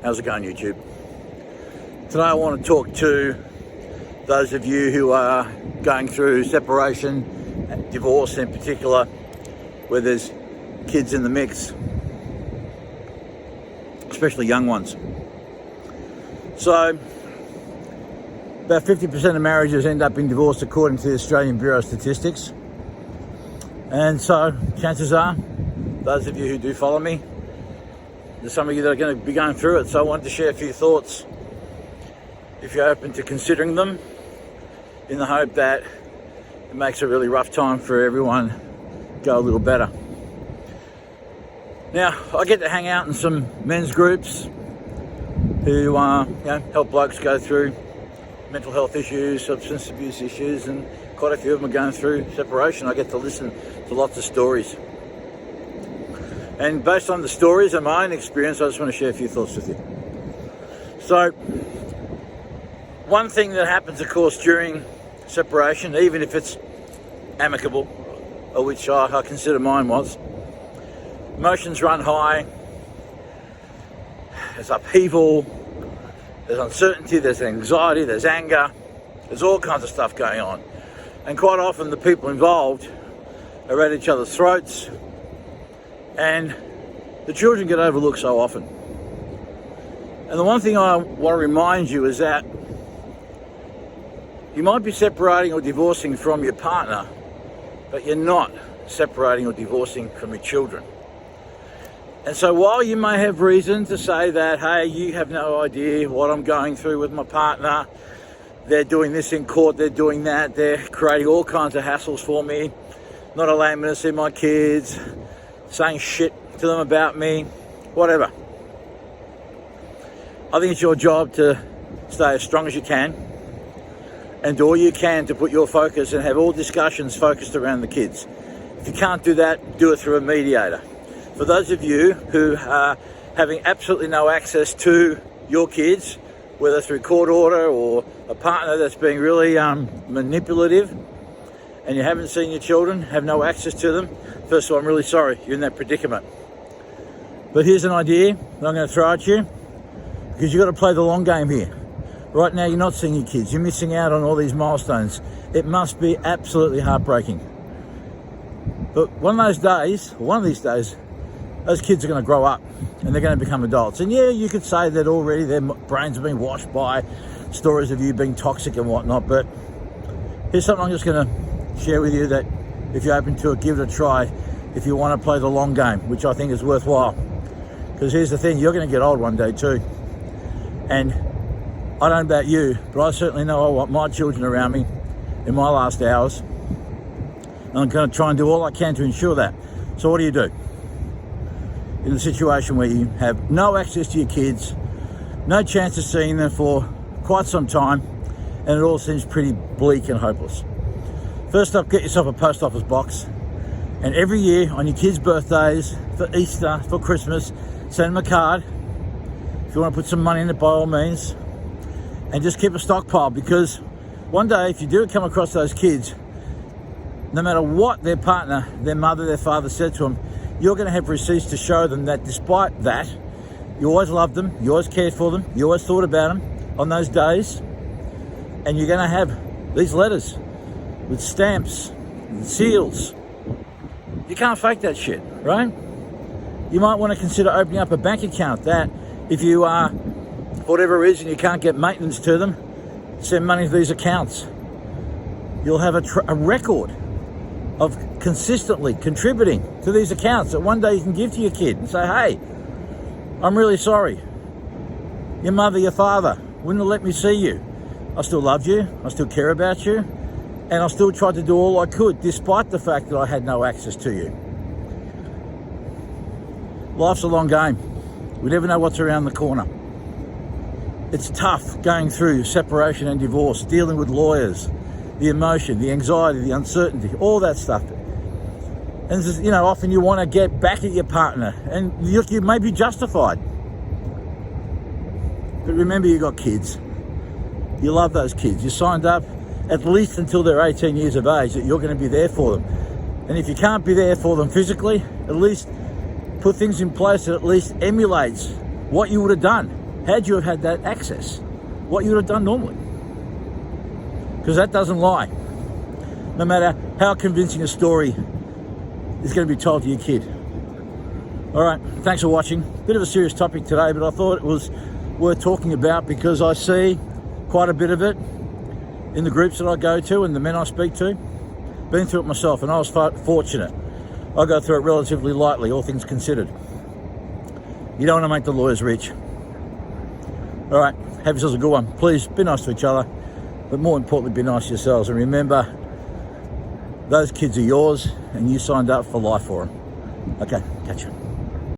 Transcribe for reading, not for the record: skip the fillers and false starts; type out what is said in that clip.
How's it going, YouTube? Today I want to talk to those of you who are going through separation, divorce in particular, where there's kids in the mix, especially young ones. So, about 50% of marriages end up in divorce according to the Australian Bureau of Statistics. And so, chances are, those of you who do follow me, there's some of you that are going to be going through it. So I wanted to share a few thoughts, if you're open to considering them, in the hope that it makes a really rough time for everyone go a little better. Now, I get to hang out in some men's groups who help blokes go through mental health issues, substance abuse issues, and quite a few of them are going through separation. I get to listen to lots of stories. And based on the stories and my own experience, I just want to share a few thoughts with you. So, one thing that happens, of course, during separation, even if it's amicable, which I consider mine was, emotions run high, there's upheaval, there's uncertainty, there's anxiety, there's anger, there's all kinds of stuff going on. And quite often the people involved are at each other's throats, and the children get overlooked so often. And the one thing I want to remind you is that you might be separating or divorcing from your partner, but you're not separating or divorcing from your children. And so while you may have reason to say that, hey, you have no idea what I'm going through with my partner, they're doing this in court, they're doing that, they're creating all kinds of hassles for me, not allowing me to see my kids, saying shit to them about me, whatever. I think it's your job to stay as strong as you can and do all you can to put your focus and have all discussions focused around the kids. If you can't do that, do it through a mediator. For those of you who are having absolutely no access to your kids, whether through court order or a partner that's being really manipulative, and you haven't seen your children, have no access to them, first of all, I'm really sorry you're in that predicament. But here's an idea that I'm going to throw at you, because you've got to play the long game here. Right now, you're not seeing your kids. You're missing out on all these milestones. It must be absolutely heartbreaking. But one of these days, those kids are going to grow up and they're going to become adults. And yeah, you could say that already their brains have been washed by stories of you being toxic and whatnot. But here's something I'm just going to share with you that if you're open to it, give it a try if you want to play the long game, which I think is worthwhile. Because here's the thing, you're going to get old one day too. And I don't know about you, but I certainly know I want my children around me in my last hours. And I'm going to try and do all I can to ensure that. So what do you do? In a situation where you have no access to your kids, no chance of seeing them for quite some time, and it all seems pretty bleak and hopeless. First up, get yourself a post office box, and every year on your kids' birthdays, for Easter, for Christmas, send them a card. If you want to put some money in it, by all means, and just keep a stockpile, because one day if you do come across those kids, no matter what their partner, their mother, their father said to them, you're going to have receipts to show them that despite that, you always loved them, you always cared for them, you always thought about them on those days, and you're going to have these letters with stamps and seals. You can't fake that shit, right? You might want to consider opening up a bank account that if you are, for whatever reason, you can't get maintenance to them, send money to these accounts. You'll have a record of consistently contributing to these accounts that one day you can give to your kid and say, hey, I'm really sorry. Your mother, your father wouldn't have let me see you. I still loved you, I still care about you, and I still tried to do all I could despite the fact that I had no access to you. Life's a long game. We never know what's around the corner. It's tough going through separation and divorce, dealing with lawyers, the emotion, the anxiety, the uncertainty, all that stuff. And this is, often you want to get back at your partner, and you may be justified. But remember, you got kids. You love those kids. You signed up at least until they're 18 years of age that you're going to be there for them. And if you can't be there for them physically, at least put things in place that at least emulates what you would have done had you have had that access, what you would have done normally. Because that doesn't lie. No matter how convincing a story is going to be told to your kid. All right, thanks for watching. Bit of a serious topic today, but I thought it was worth talking about because I see quite a bit of it in the groups that I go to and the men I speak to. Been through it myself, and I was fortunate. I go through it relatively lightly, all things considered. You don't want to make the lawyers rich. All right, have yourselves a good one. Please be nice to each other, but more importantly, be nice to yourselves. And remember, those kids are yours, and you signed up for life for them. Okay, catch you.